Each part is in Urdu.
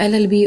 LLB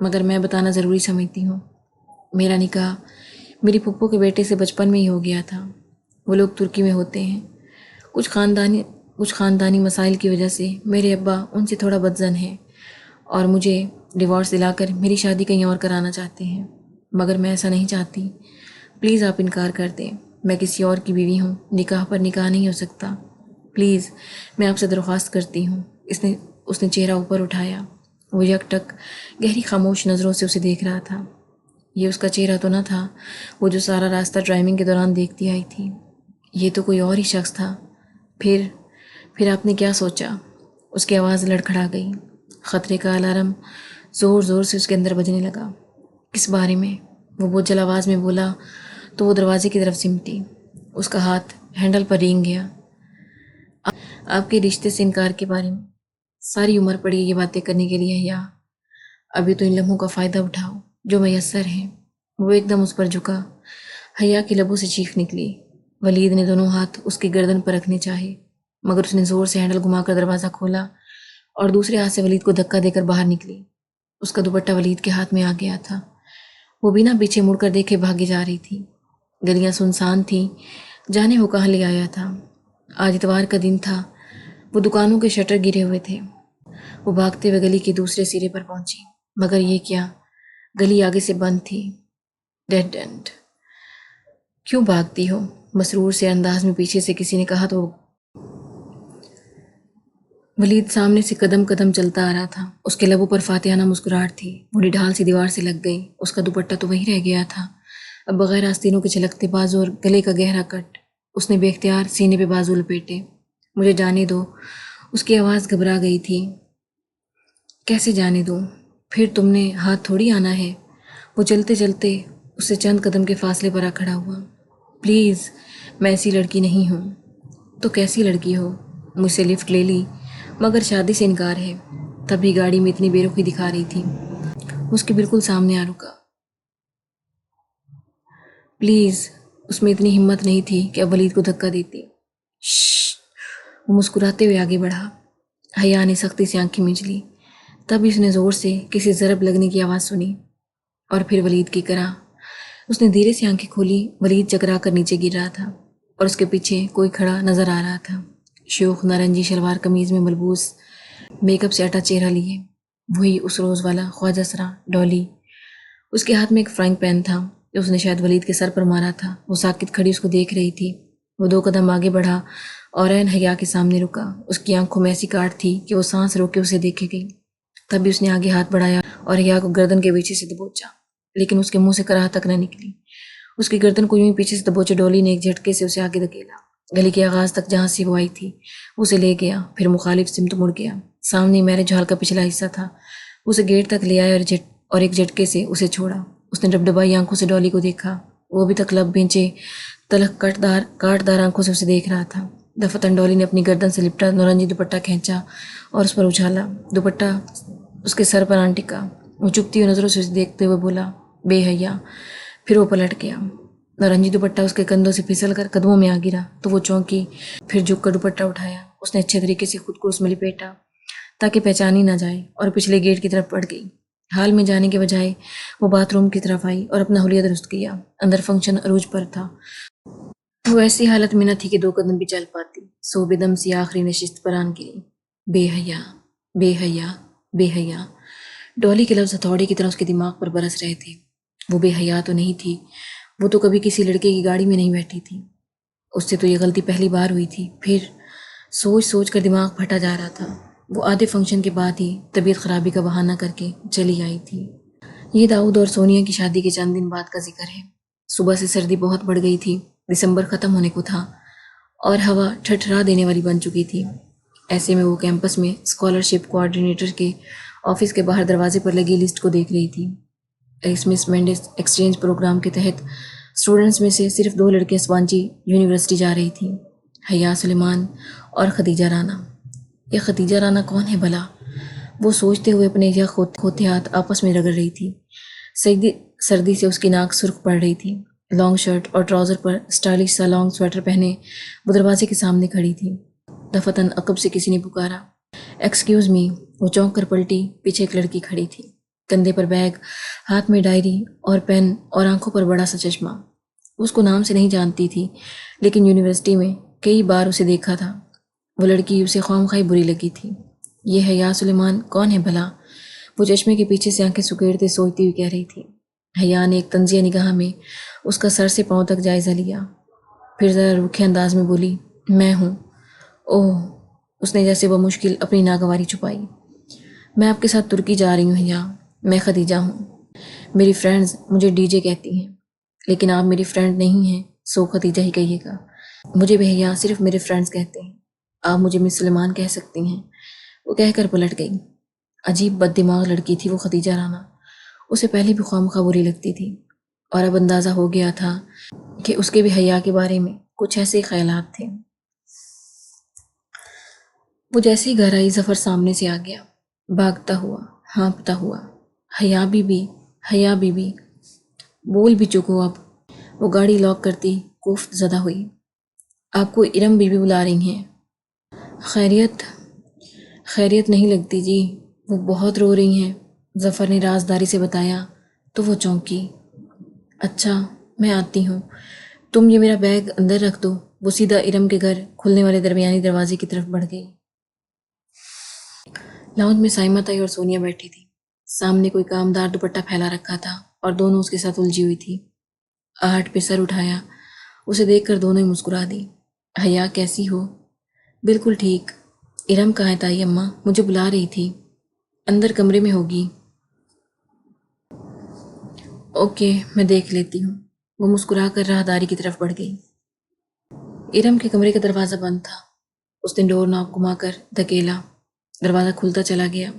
مگر میں بتانا ضروری سمجھتی ہوں۔ میرا نکاح میری پھپھو کے بیٹے سے بچپن میں ہی ہو گیا تھا۔ وہ لوگ ترکی میں ہوتے ہیں۔ کچھ خاندانی مسائل کی وجہ سے میرے ابا ان سے تھوڑا بدظن ہیں اور مجھے ڈیورس دلا کر میری شادی کہیں اور کرانا چاہتے ہیں، مگر میں ایسا نہیں چاہتی۔ پلیز آپ انکار کر دیں۔ میں کسی اور کی بیوی ہوں، نکاح پر نکاح نہیں ہو سکتا۔ پلیز میں آپ سے درخواست کرتی ہوں۔ اس نے چہرہ اوپر اٹھایا۔ وہ یک ٹک گہری خاموش نظروں سے اسے دیکھ رہا تھا۔ یہ اس کا چہرہ تو نہ تھا وہ جو سارا راستہ ڈرائیونگ کے دوران دیکھتی آئی تھی۔ یہ تو کوئی اور ہی شخص تھا۔ پھر آپ نے کیا سوچا؟ اس کی آواز لڑکھڑا گئی۔ خطرے کا الارم زور زور سے اس کے اندر بجنے لگا۔ کس بارے میں؟ وہ بوجھل آواز میں بولا تو وہ دروازے کی طرف سمٹی۔ اس کا ہاتھ ہینڈل پر رینگ گیا۔ آپ کے رشتے سے انکار کے بارے میں ساری عمر پڑی یہ باتیں کرنے کے لیے یا ابھی تو ان لمحوں کا فائدہ اٹھاؤ جو میسر ہیں۔ وہ ایک دم اس پر جھکا۔ حیا کی لبوں سے چیخ نکلی۔ ولید نے دونوں ہاتھ اس کی گردن پر رکھنے چاہے، مگر اس نے زور سے ہینڈل گھما کر دروازہ کھولا اور دوسرے ہاتھ سے ولید کو دھکا دے کر باہر نکلی۔ اس کا دوپٹہ ولید کے ہاتھ میں آ گیا تھا۔ وہ بنا پیچھے مڑ کر دیکھے بھاگی جا رہی تھی۔ گلیاں سنسان تھیں، جانے وہ کہاں لے آیا تھا۔ آج اتوار کا دن تھا۔ وہ دکانوں کے شٹر گرے ہوئے تھے۔ وہ بھاگتے ہوئے گلی کے دوسرے سرے پر پہنچی، مگر یہ کیا، گلی آگے سے بند تھی۔ Dead end. کیوں بھاگتی ہو؟ مسرور سے انداز میں پیچھے سے کسی نے کہا تو ولید سامنے سے قدم قدم چلتا آ رہا تھا۔ اس کے لبوں پر فاتحانہ مسکراہٹ تھی۔ بوڑھی ڈھال سی دیوار سے لگ گئی۔ اس کا دوپٹہ تو وہی رہ گیا تھا، اب بغیر آستینوں کے چھلکتے بازو اور گلے کا گہرا کٹ۔ اس نے بے اختیار سینے پہ بازو لپیٹے۔ مجھے جانے دو۔ اس کی آواز گھبرا گئی تھی۔ کیسے جانے دوں؟ پھر تم نے ہاتھ تھوڑی آنا ہے۔ وہ چلتے چلتے اس سے چند قدم کے فاصلے پر آ کھڑا ہوا۔ پلیز، میں ایسی لڑکی نہیں ہوں۔ تو کیسی لڑکی ہو؟ مجھ سے لفٹ لے لی، مگر شادی سے انکار ہے۔ تبھی گاڑی میں اتنی بے رخی دکھا رہی تھی۔ اس کے بالکل سامنے آ رکا۔ پلیز، اس میں اتنی ہمت نہیں تھی کہ اب ولید کو دھکا دیتی۔ شش، وہ مسکراتے ہوئے آگے بڑھا۔ حیا نے سختی سے آنکھیں مینچ لی۔ تب اس نے زور سے کسی ضرب لگنے کی آواز سنی اور پھر ولید کی طرح۔ اس نے دھیرے سے آنکھیں کھولی۔ ولید چکرا کر نیچے گر رہا تھا اور اس کے پیچھے کوئی کھڑا نظر آ رہا تھا، شوخ نارنجی شلوار قمیض میں ملبوس، میک اپ سے اٹا چہرہ لیے، وہی اس روز والا خواجہ سرا ڈولی۔ اس کے ہاتھ میں ایک فرائنگ پین تھا جو اس نے شاید ولید کے سر پر مارا تھا۔ وہ ساکت کھڑی اس کو دیکھ رہی تھی۔ وہ 2 قدم آگے بڑھا اور عین حیا کے سامنے رکا۔ اس کی آنکھوں میں ایسی کاٹ تھی کہ وہ سانس روک کے اسے دیکھے گئی۔ تبھی اس نے آگے ہاتھ بڑھایا اور حیا کو گردن کے پیچھے سے دبوچا، لیکن اس کے منہ سے کراہ تک نہ نکلی۔ اس کی گردن کو یوں ہی پیچھے سے دبوچے ڈولی نے ایک جھٹکے سے اسے آگے دھکیلا۔ گلی کے آغاز تک جہاں سے وہ آئی تھی وہ اسے لے گیا، پھر مخالف سمت مڑ گیا۔ سامنے میرج ہال کا پچھلا حصہ تھا۔ اسے گیٹ تک لے آیا اور ایک جھٹکے سے اسے چھوڑا۔ اس نے ڈبڈبائی آنکھوں سے ڈولی کو دیکھا۔ وہ ابھی تک لب بھینچے تلخ کاٹ دار آنکھوں سے اسے دیکھ رہا تھا۔ دفتن ڈولی نے اپنی گردن سے لپٹا نورنجی دوپٹہ کھینچا اور اس پر اچھالا۔ دوپٹہ اس کے سر پر آن ٹکا۔ وہ چپتی ہوئی نظروں سے اسے دیکھتے ہوئے بولا، بے حیا۔ پھر وہ پلٹ گیا۔ نارنجی دوپٹہ اس کے کندھوں سے پھسل کر قدموں میں آ گرا تو وہ چونکی، پھر جھک کر دوپٹہ اٹھایا۔ اس نے اچھے طریقے سے خود کو اس میں لپیٹا تاکہ پہچانی نہ جائے اور پچھلے گیٹ کی طرف بڑھ گئی۔ ہال میں جانے کے بجائے وہ باتھ روم کی طرف آئی اور اپنا حلیہ درست کیا۔ اندر فنکشن عروج پر تھا۔ وہ ایسی حالت میں نہ تھی کہ 2 قدم بھی چل پاتی۔ سو بے دم سی آخری نشست پر آن گری۔ بے حیا، بے حیا، بے حیا۔ ڈولی کے لفظ ہتھوڑے کی طرح اس کے دماغ پر برس رہے تھے۔ وہ بے حیا تو نہیں تھی، وہ تو کبھی کسی لڑکے کی گاڑی میں نہیں بیٹھی تھی۔ اس سے تو یہ غلطی پہلی بار ہوئی تھی۔ پھر سوچ کر دماغ پھٹا جا رہا تھا۔ وہ آدھے فنکشن کے بعد ہی طبیعت خرابی کا بہانہ کر کے چلی آئی تھی۔ یہ داؤد اور سونیا کی شادی کے چند دن بعد کا ذکر ہے۔ صبح سے سردی بہت بڑھ گئی تھی۔ دسمبر ختم ہونے کو تھا اور ہوا ٹھٹھرا دینے والی بن چکی تھی۔ ایسے میں وہ کیمپس میں اسکالرشپ کوآرڈینیٹر کے آفس کے باہر دروازے پر لگی لسٹ کو دیکھ رہی تھی۔ ایسمس مینڈس ایکسچینج پروگرام کے تحت اسٹوڈنٹس میں سے صرف 2 لڑکیاں سوانچی یونیورسٹی جا رہی تھیں، حیا سلیمان اور خدیجہ رانا۔ یہ خدیجہ رانا کون ہے بھلا؟ وہ سوچتے ہوئے اپنے یہ کھوتے ہاتھ آپس میں رگڑ رہی تھی۔ سردی سے اس کی ناک سرخ پڑ رہی تھی۔ لانگ شرٹ اور ٹراؤزر پر اسٹائلش سا لانگ سویٹر پہنے وہ دروازے کے سامنے کھڑی تھی۔ دفتن عقب سے کسی نے پکارا، ایکسکیوز می۔ وہ چونک کر پلٹی، پیچھے ایک لڑکی کھڑی تھی۔ کندھے پر بیگ، ہاتھ میں ڈائری اور پین اور آنکھوں پر بڑا سا چشمہ۔ اس کو نام سے نہیں جانتی تھی، لیکن یونیورسٹی میں کئی بار اسے دیکھا تھا۔ وہ لڑکی اسے خواہ بری لگی تھی۔ یہ حیا سلیمان کون ہے بھلا؟ وہ چشمے کے پیچھے سے آنکھیں سکیڑتے سوچتی ہوئی کہہ رہی تھی۔ حیا نے ایک طنزیہ نگاہ میں اس کا سر سے پاؤں تک جائزہ لیا، پھر ذرا روکھے انداز میں بولی، میں ہوں۔ اوہ، اس نے جیسے بمشکل اپنی ناگواری چھپائی۔ میں آپ کے ساتھ ترکی جا رہی ہوں حیا۔ میں خدیجہ ہوں۔ میری فرینڈز مجھے ڈی جے کہتی ہیں، لیکن آپ میری فرینڈ نہیں ہیں، سو خدیجہ ہی کہیے گا۔ مجھے بھی حیا صرف میرے فرینڈز کہتے ہیں۔ آپ مجھے مس سلیمان کہہ سکتی ہیں۔ وہ کہہ کر پلٹ گئی۔ عجیب بد دماغ لڑکی تھی وہ خدیجہ رانا۔ اسے پہلے بھی خواہ بری لگتی تھی، اور اب اندازہ ہو گیا تھا کہ اس کے بھی حیا کے بارے میں کچھ ایسے خیالات تھے۔ وہ جیسے ہی گھر آئی، ظفر سامنے سے آ گیا، بھاگتا ہوا، ہانپتا ہوا۔ حیا بی بی، حیا بی بی، بول بھی چکو اب۔ وہ گاڑی لاک کرتی کوفت زدہ ہوئی۔ آپ کو ارم بی بی بلا رہی ہیں؟ خیریت؟ خیریت نہیں لگتی جی، وہ بہت رو رہی ہیں، ظفر نے رازداری سے بتایا تو وہ چونکی۔ اچھا، میں آتی ہوں، تم یہ میرا بیگ اندر رکھ دو۔ وہ سیدھا ارم کے گھر کھلنے والے درمیانی دروازے کی طرف بڑھ گئی۔ لاؤنج میں سائمہ تائی اور سونیا بیٹھی تھی۔ سامنے کوئی کامدار دوپٹہ پھیلا رکھا تھا اور دونوں اس کے ساتھ الجھی ہوئی تھی۔ آہٹ پہ سر اٹھایا، اسے دیکھ کر دونوں ہی مسکرا دی۔ حیا کیسی ہو؟ بالکل ٹھیک۔ ارم کہاں ہے تائی اماں؟ مجھے بلا رہی تھی۔ اندر کمرے میں ہوگی۔ اوکے، میں دیکھ لیتی ہوں۔ وہ مسکرا کر راہداری کی طرف بڑھ گئی۔ ارم کے کمرے کا دروازہ بند تھا۔ اس نے ڈور ناب گھما کر دھکیلا، دروازہ کھلتا چلا گیا۔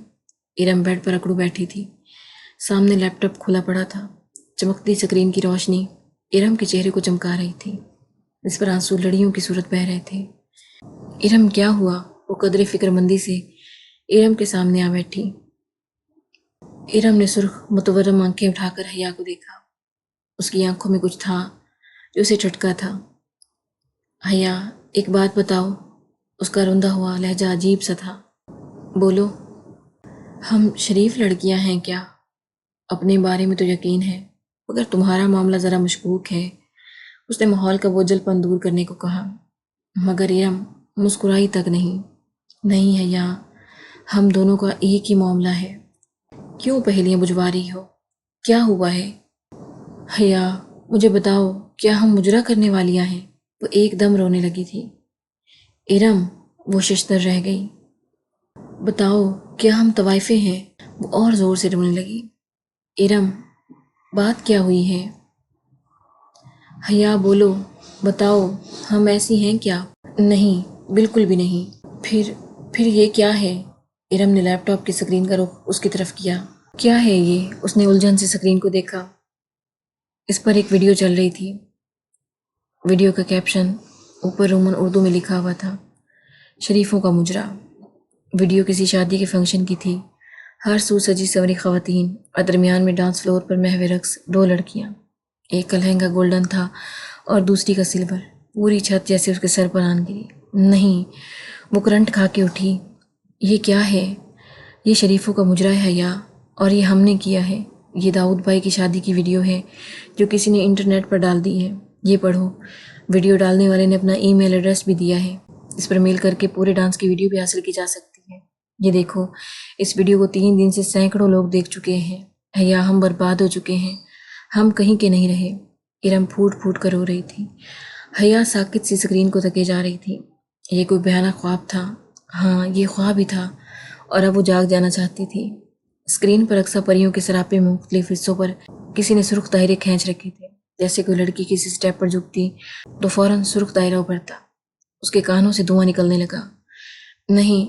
ارم بیڈ پر اکڑو بیٹھی تھی۔ سامنے لیپ ٹاپ کھلا پڑا تھا۔ چمکتی اسکرین کی روشنی ارم کے چہرے کو چمکا رہی تھی، اس پر آنسو لڑیوں کی صورت بہہ رہے تھے۔ ارم کیا ہوا؟ وہ قدرے فکر مندی سے ارم کے سامنے آ بیٹھی۔ ارم نے سرخ متورم آنکھیں اٹھا کر حیا کو دیکھا۔ اس کی آنکھوں میں کچھ تھا جو اسے ٹھٹکا تھا۔ حیا، ایک بات بتاؤ۔ اس کا روندا ہوا لہجہ عجیب سا تھا۔ بولو۔ ہم شریف لڑکیاں ہیں کیا؟ اپنے بارے میں تو یقین ہے، مگر تمہارا معاملہ ذرا مشکوک ہے۔ اس نے ماحول کا بوجھل پن دور کرنے کو کہا، مگر ارم مسکرائی تک نہیں۔ نہیں حیا، ہم دونوں کا ایک ہی معاملہ ہے۔ کیوں پہلیاں بجھوا رہی ہو؟ کیا ہوا ہے؟ حیا، مجھے بتاؤ، کیا ہم مجرا کرنے والیاں ہیں؟ وہ ایک دم رونے لگی تھی۔ ارم، وہ ششدر رہ گئی۔ بتاؤ، کیا ہم طوائفیں ہیں؟ وہ اور زور سے رونے لگی۔ ارم، بات کیا ہوئی ہے؟ حیا بولو، بتاؤ، ہم ایسی ہیں کیا؟ نہیں، بالکل بھی نہیں۔ پھر یہ کیا ہے؟ ارم نے لیپ ٹاپ کی سکرین کا رخ اس کی طرف کیا۔ کیا ہے یہ؟ اس نے الجھن سے سکرین کو دیکھا۔ اس پر ایک ویڈیو چل رہی تھی۔ ویڈیو کا کیپشن اوپر رومن اردو میں لکھا ہوا تھا، شریفوں کا مجرا۔ ویڈیو کسی شادی کے فنکشن کی تھی۔ ہر سو سجی سنوری خواتین اور درمیان میں ڈانس فلور پر محو رقص دو لڑکیاں۔ ایک کا لہنگا گولڈن تھا اور دوسری کا سلور۔ پوری چھت جیسے اس کے سر پر آن گری۔ نہیں، وہ کرنٹ کھا کے اٹھی۔ یہ کیا ہے؟ یہ شریفوں کا مجرا ہے حیا، اور یہ ہم نے کیا ہے۔ یہ داؤد بھائی کی شادی کی ویڈیو ہے جو کسی نے انٹرنیٹ پر ڈال دی ہے۔ یہ پڑھو۔ ویڈیو ڈالنے والے نے اپنا ای میل ایڈریس بھی دیا ہے۔ اس پر میل کر کے پورے ڈانس کی ویڈیو بھی حاصل کی جا سکتی ہے۔ یہ دیکھو، اس ویڈیو کو 3 دن سے سینکڑوں لوگ دیکھ چکے ہیں۔ حیا، ہم برباد ہو چکے ہیں، ہم کہیں کے نہیں رہے۔ ارم پھوٹ پھوٹ کر رو رہی تھی۔ حیا ساکت سی سکرین کو تکے جا رہی تھی۔ یہ کوئی بھیانک خواب تھا۔ ہاں، یہ خواب ہی تھا، اور اب وہ جاگ جانا چاہتی تھی۔ اسکرین پر اقصا پریوں کے سراپے میں مختلف حصوں پر کسی نے سرخ دائرے کھینچ رکھے تھے۔ جیسے کوئی لڑکی کسی سٹیپ پر جھکتی تو فوراً سرخ دائرہ ابھرتا۔ اس کے کانوں سے دھواں نکلنے لگا۔ نہیں،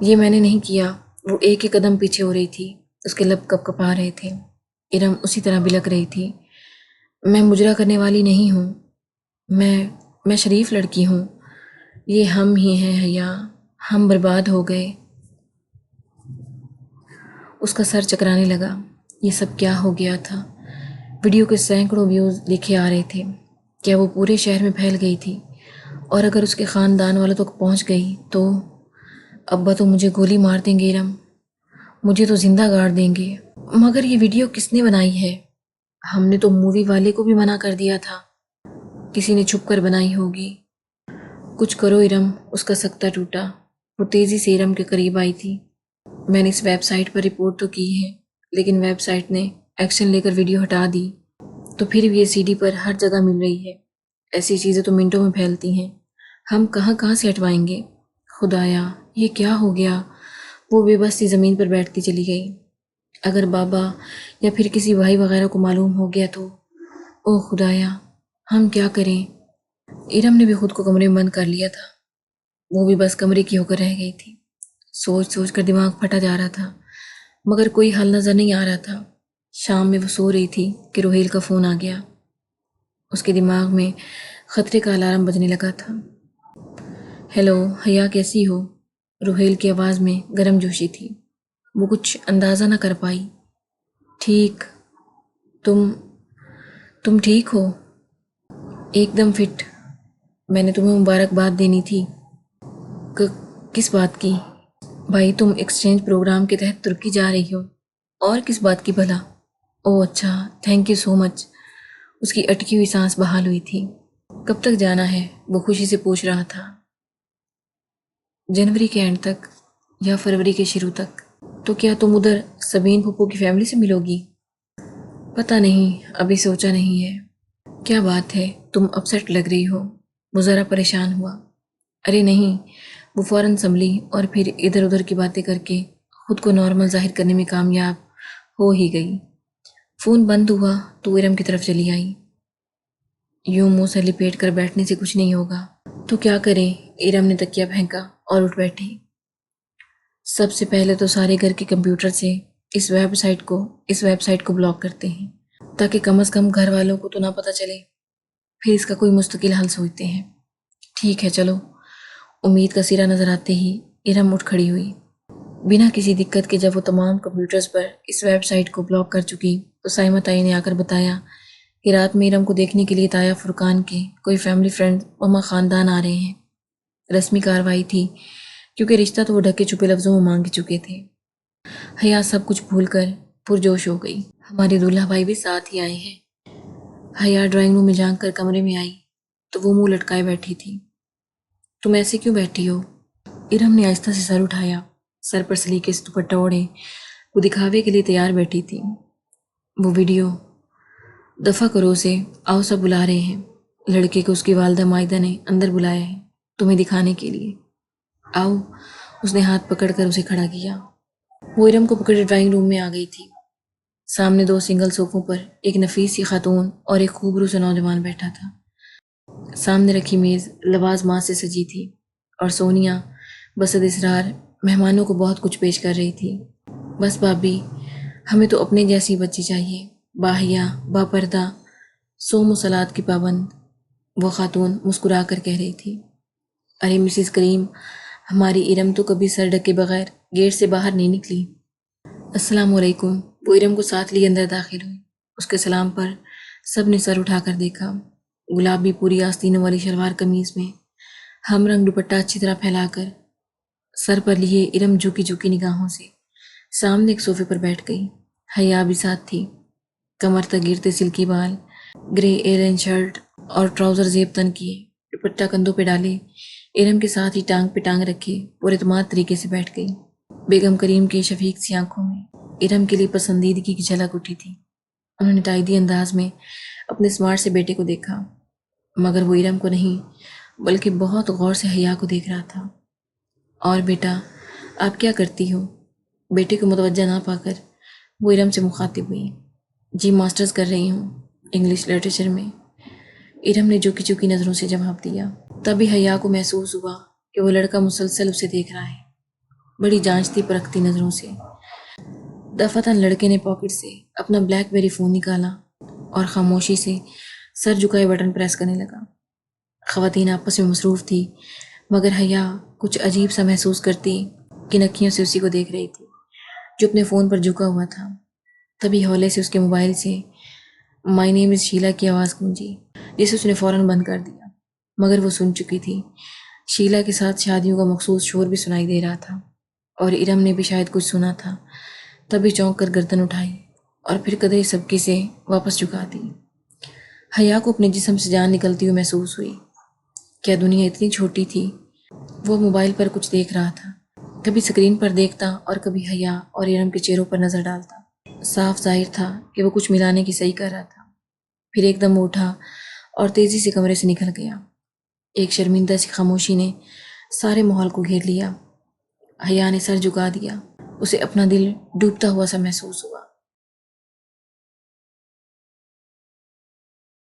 یہ میں نے نہیں کیا۔ وہ ایک ہی قدم پیچھے ہو رہی تھی۔ اس کے لب کپ کپا رہے تھے۔ ارم اسی طرح بلک رہی تھی۔ میں مجرا کرنے والی نہیں ہوں، میں شریف لڑکی ہوں۔ یہ ہم ہی ہیں حیا، ہم برباد ہو گئے۔ اس کا سر چکرانے لگا۔ یہ سب کیا ہو گیا تھا؟ ویڈیو کے سینکڑوں ویوز لکھے آ رہے تھے۔ کیا وہ پورے شہر میں پھیل گئی تھی؟ اور اگر اس کے خاندان والوں تک پہنچ گئی تو ابا تو مجھے گولی مار دیں گے ارم، مجھے تو زندہ گاڑ دیں گے۔ مگر یہ ویڈیو کس نے بنائی ہے؟ ہم نے تو مووی والے کو بھی منع کر دیا تھا۔ کسی نے چھپ کر بنائی ہوگی۔ کچھ کرو ارم، اس کا سکتہ ٹوٹا۔ وہ تیزی سے ارم کے قریب آئی تھی۔ میں نے اس ویب سائٹ پر رپورٹ تو کی ہے، لیکن ویب سائٹ نے ایکشن لے کر ویڈیو ہٹا دی۔ تو پھر بھی یہ CD پر ہر جگہ مل رہی ہے۔ ایسی چیزیں تو منٹوں میں پھیلتی ہیں، ہم کہاں کہاں سے ہٹوائیں گے؟ خدایا، یہ کیا ہو گیا؟ وہ بے بس سی زمین پر بیٹھتی چلی گئی۔ اگر بابا یا پھر کسی بھائی وغیرہ کو معلوم ہو گیا تو؟ او خدایا، ہم کیا کریں؟ ارم نے بھی خود کو کمرے میں بند کر لیا تھا۔ وہ بھی بس کمرے کی ہو کر رہ گئی تھی۔ سوچ سوچ کر دماغ پھٹا جا رہا تھا، مگر کوئی حل نظر نہیں آ رہا تھا۔ شام میں وہ سو رہی تھی کہ روہیل کا فون آ گیا۔ اس کے دماغ میں خطرے کا الارم بجنے لگا تھا۔ ہیلو حیا، کیسی ہو؟ روہیل کی آواز میں گرم جوشی تھی۔ وہ کچھ اندازہ نہ کر پائی۔ ٹھیک، تم ٹھیک ہو؟ ایک دم فٹ۔ میں نے تمہیں مبارکباد دینی تھی۔ کس بات کی؟ بھائی، تم ایکسچینج پروگرام کے تحت ترکی جا رہی ہو۔ اور کس بات کی بھلا؟ اوہ اچھا، تھینک یو سو مچ۔ اس کی اٹکی ہوئی سانس بحال ہوئی تھی۔ کب تک جانا ہے؟ وہ خوشی سے پوچھ رہا تھا۔ جنوری کے اینڈ تک یا فروری کے شروع تک۔ تو کیا تم ادھر سبین پھپھو کی فیملی سے ملو گی؟ پتہ نہیں، ابھی سوچا نہیں ہے۔ کیا بات ہے، تم اپسیٹ لگ رہی ہو؟ وہ ذرا پریشان ہوا۔ ارے نہیں، وہ فوراً سنبھلی اور پھر ادھر ادھر کی باتیں کر کے خود کو نارمل ظاہر کرنے میں کامیاب ہو ہی گئی۔ فون بند ہوا تو ارم کی طرف چلی آئی۔ یوں منہ سے لپیٹ کر بیٹھنے سے کچھ نہیں ہوگا تو کیا کریں؟ ارم نے تکیہ پھینکا اور اٹھ بیٹھی۔ سب سے پہلے تو سارے گھر کے کمپیوٹر سے اس ویب سائٹ کو بلاک کرتے ہیں، تاکہ کم از کم گھر والوں کو تو نہ پتہ چلے۔ پھر اس کا کوئی مستقل حل سوچتے ہیں۔ ٹھیک ہے چلو۔ امید کا سرا نظر آتے ہی ارم اٹھ کھڑی ہوئی۔ بنا کسی دقت کے جب وہ تمام کمپیوٹرز پر اس ویب سائٹ کو بلاک کر چکی تو سائمہ تائی نے آ کر بتایا کہ رات میں ارم کو دیکھنے کے لیے تایا فرقان کے کوئی فیملی فرینڈ مما خاندان آ رہے ہیں۔ رسمی کارروائی تھی، کیونکہ رشتہ تو وہ ڈھکے چھپے لفظوں میں مانگ چکے تھے۔ حیا سب کچھ بھول کر پرجوش ہو گئی۔ ہمارے دولہا بھائی بھی ساتھ ہی آئے ہیں۔ حیا ڈرائنگ روم میں جھانک کر کمرے میں آئی تو وہ منہ لٹکائے بیٹھی تھی۔ تم ایسے کیوں بیٹھی ہو؟ ارم نے آہستہ سے سر اٹھایا۔ سر پر سلیقے سے دوپٹہ اوڑھے وہ دکھاوے کے لیے تیار بیٹھی تھی۔ وہ ویڈیو دفع کرو اسے، آؤ سب بلا رہے ہیں۔ لڑکے کو اس کی والدہ مائدہ نے اندر بلایا ہے تمہیں دکھانے کے لیے۔ آؤ۔ اس نے ہاتھ پکڑ کر اسے کھڑا کیا۔ وہ ارم کو پکڑے ڈرائنگ روم میں آ گئی تھی۔ سامنے دو سنگل صوفوں پر ایک نفیس سی خاتون اور ایک خوبرو سے نوجوان بیٹھا تھا۔ سامنے رکھی میز لوازمات سے سجی تھی اور سونیا بصد اصرار مہمانوں کو بہت کچھ پیش کر رہی تھی۔ بس بھابھی، ہمیں تو اپنے جیسی بچی چاہیے، باحیا، باپردہ، صوم و صلات کی پابند۔ وہ خاتون مسکرا کر کہہ رہی تھی۔ ارے مسز کریم، ہماری ارم تو کبھی سر ڈھکے بغیر گیٹ سے باہر نہیں نکلی۔ السلام علیکم۔ وہ ارم کو ساتھ لیے اندر داخل ہوئی۔ اس کے سلام پر سب نے سر اٹھا کر دیکھا۔ گلابی پوری آستینوں والی شلوار قمیض میں ہم رنگ دوپٹہ اچھی طرح پھیلا کر سر پر لیے ارم جھکی جھکی نگاہوں سے سامنے ایک صوفے پر بیٹھ گئی۔ حیا بھی ساتھ تھی۔ کمر تک گرتے سلکی بال، گرے ایرن شرٹ اور ٹراؤزر زیب تن کیے، دوپٹہ کندھوں پہ ڈالے، ارم کے ساتھ ہی ٹانگ پہ ٹانگ رکھے اور اعتماد طریقے سے بیٹھ گئی۔ بیگم کریم کی شفیق سی آنکھوں میں ارم کے لیے پسندیدگی کی جھلک اٹھی تھی۔ انہوں نے تائیدی انداز میں اپنے اسمارٹ سے بیٹے کو دیکھا، مگر وہ ارم کو نہیں بلکہ بہت غور سے حیا کو دیکھ رہا تھا۔ اور بیٹا، آپ کیا کرتی ہو؟ بیٹے کو متوجہ نہ پا کر وہ ارم سے مخاطب ہوئی۔ جی ماسٹرز کر رہی ہوں، انگلش لٹریچر میں۔ ارم نے جھکی جھکی نظروں سے جواب دیا۔ تبھی حیا کو محسوس ہوا کہ وہ لڑکا مسلسل اسے دیکھ رہا ہے، بڑی جانچتی پرکھتی نظروں سے۔ دفعتاً لڑکے نے پاکٹ سے اپنا بلیک بیری فون نکالا اور خاموشی سے سر جھکائے بٹن پریس کرنے لگا۔ خواتین آپس میں مصروف تھی، مگر حیا کچھ عجیب سا محسوس کرتی کہ نکھیوں سے اسی کو دیکھ رہی تھی جو اپنے فون پر جھکا ہوا تھا۔ تبھی ہولے سے اس کے موبائل سے مائی نیم از شیلا کی آواز گونجی، جسے اس نے فوراً بند کر دیا، مگر وہ سن چکی تھی۔ شیلا کے ساتھ شادیوں کا مخصوص شور بھی سنائی دے رہا تھا اور ارم نے بھی شاید کچھ سنا تھا، تبھی چونک کر گردن اٹھائی اور پھر قدرے سبکی سے واپس جھکا دی۔ حیا کو اپنے جسم سے جان نکلتی ہوئی محسوس ہوئی۔ کیا دنیا اتنی چھوٹی تھی؟ وہ موبائل پر کچھ دیکھ رہا تھا، کبھی اسکرین پر دیکھتا اور کبھی حیا اور ارم کے چہروں پر نظر ڈالتا۔ صاف ظاہر تھا کہ وہ کچھ ملانے کی صحیح کر رہا تھا۔ پھر ایک دم اٹھا اور تیزی سے کمرے سے نکل گیا۔ ایک شرمندہ سی خاموشی نے سارے ماحول کو گھیر لیا۔ حیا نے سر جھکا دیا، اسے اپنا دل ڈوبتا ہوا سا محسوس ہوا۔